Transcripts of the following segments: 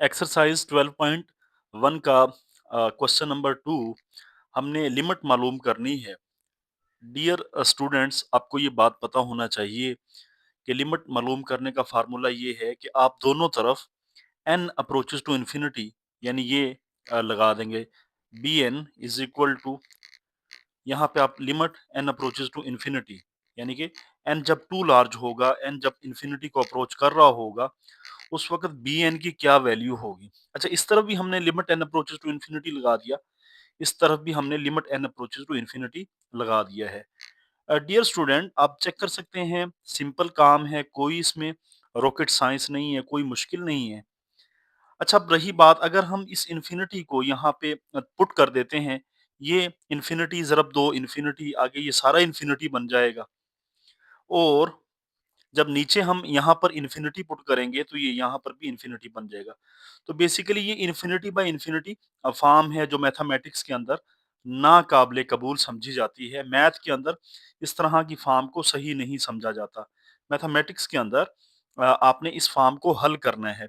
Exercise 12.1 का question number 2 हमने limit मालूम करनी है। डियर स्टूडेंट्स, आपको ये बात पता होना चाहिए कि लिमिट मालूम करने का फार्मूला ये है कि आप दोनों तरफ n अप्रोचेस टू इन्फिनिटी यानी ये लगा देंगे b n is equal to, यहाँ पे आप limit n approaches to infinity यानी कि n जब टू लार्ज होगा, n जब इन्फिनिटी को अप्रोच कर रहा होगा, उस वक्त बी एन की क्या वैल्यू होगी। अच्छा, इस तरफ भी हमने limit n approaches to infinity लगा दिया, इस तरफ भी हमने limit n approaches to infinity लगा दिया है। डियर स्टूडेंट, आप चेक कर सकते हैं, सिंपल काम है, कोई इसमें रॉकेट साइंस नहीं है, कोई मुश्किल नहीं है। अच्छा, अब रही बात, अगर हम इस इन्फिनिटी को यहाँ पे पुट कर देते हैं, ये इन्फिनिटी ज़रब दो इन्फिनिटी, आगे ये सारा इन्फिनिटी बन जाएगा। और जब नीचे हम यहाँ पर इन्फिनिटी पुट करेंगे तो ये यहाँ पर भी इन्फिनिटी बन जाएगा। तो बेसिकली ये इन्फिनिटी बाय इन्फिनिटी फॉर्म है जो मैथमेटिक्स के अंदर नाकाबिले कबूल समझी जाती है। मैथ के अंदर इस तरह की फॉर्म को सही नहीं समझा जाता। मैथमेटिक्स के अंदर आपने इस फॉर्म को हल करना है।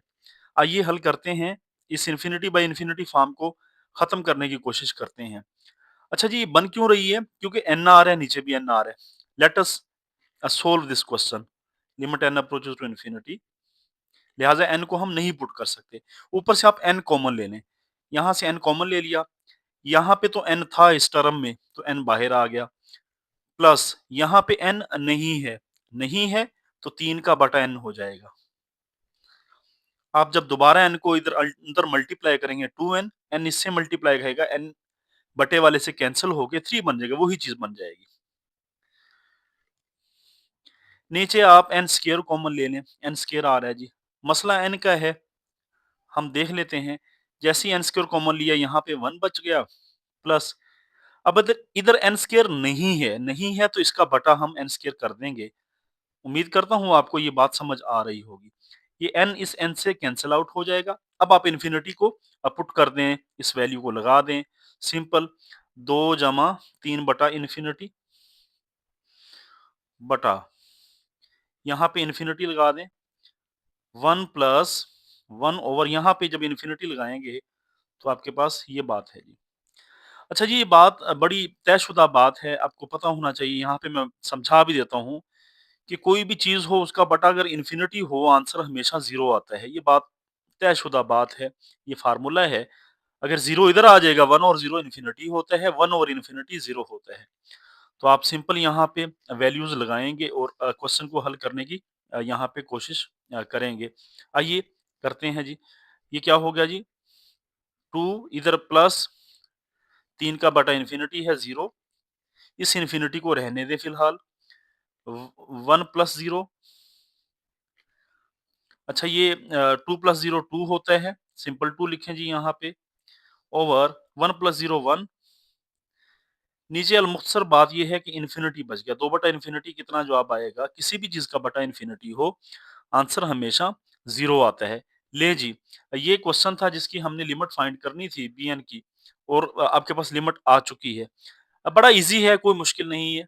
आइए हल करते हैं, इस इन्फिनिटी बाय इन्फिनिटी फॉर्म को खत्म करने की कोशिश करते हैं। अच्छा जी, ये बन क्यों रही है? क्योंकि एन आ रहा है, नीचे भी एन आ रहा है। Let us solve this question. Limit n approaches to infinity, लिहाजा n को हम नहीं पुट कर सकते। ऊपर से आप n कॉमन ले लें, यहाँ से n कॉमन ले लिया, यहाँ पे तो n था इस टर्म में तो n बाहर आ गया, प्लस यहाँ पे n नहीं है तो 3 का बटा n हो जाएगा। आप जब दोबारा n को इधर अंदर मल्टीप्लाई करेंगे 2n, n इससे मल्टीप्लाई करेगा, n बटे वाले से कैंसिल होके 3 बन जाएगा, वही चीज बन जाएगी। नीचे आप n स्क्वायर कॉमन ले लें, n स्क्वायर आ रहा है जी, मसला n का है, हम देख लेते हैं। जैसे ही एन स्क्वायर कॉमन लिया, यहाँ पे 1 बच गया, प्लस अब इधर इधर एन स्क्वायर नहीं है तो इसका बटा हम एन स्क्वायर कर देंगे। उम्मीद करता हूँ आपको ये बात समझ आ रही होगी। ये एन इस एन से कैंसिल आउट हो जाएगा। अब आप इन्फिनिटी को पुट कर दें, इस वैल्यू को लगा दें, सिंपल 2 जमा 3 बटा इन्फिनिटी बटा, यहाँ पे इन्फिनिटी लगा दें 1 प्लस 1 ओवर, यहाँ पे जब इन्फिनिटी लगाएंगे तो आपके पास ये बात है जी। अच्छा जी, ये बात बड़ी तयशुदा बात है, आपको पता होना चाहिए। यहाँ पे मैं समझा भी देता हूँ कि कोई भी चीज़ हो, उसका बटा अगर इन्फिनिटी हो, आंसर हमेशा 0 आता है। ये बात तयशुदा बात है, ये फ़ॉर्मूला है। अगर 0 इधर आ जाएगा, 1 और 0 इन्फिनिटी होता है, 1 और इन्फिनिटी 0 होता है। तो आप सिंपल यहाँ पे वैल्यूज़ लगाएँगे और क्वेश्चन को हल करने की यहाँ पे कोशिश करेंगे। आइए करते हैं जी। ये क्या हो गया जी? 2 इधर प्लस 3 का बटा इन्फिनिटी है 0, इस इन्फिनिटी को रहने दें फिलहाल। 1 प्लस 0, अच्छा ये 2 प्लस 0 2 होता है, सिंपल 2 लिखें जी यहाँ पे, ओवर 1 प्लस 0 1। नीचे अलमुख्तसर बात ये है कि इन्फिनिटी बच गया, 2 बटा इन्फिनिटी कितना जवाब आएगा? किसी भी चीज़ का बटा इन्फिनिटी हो, आंसर हमेशा 0 आता है। लें जी, ये क्वेश्चन था जिसकी हमने लिमिट फाइंड करनी थी bn की, और आपके पास लिमिट आ चुकी है। बड़ा ईज़ी है, कोई मुश्किल नहीं है।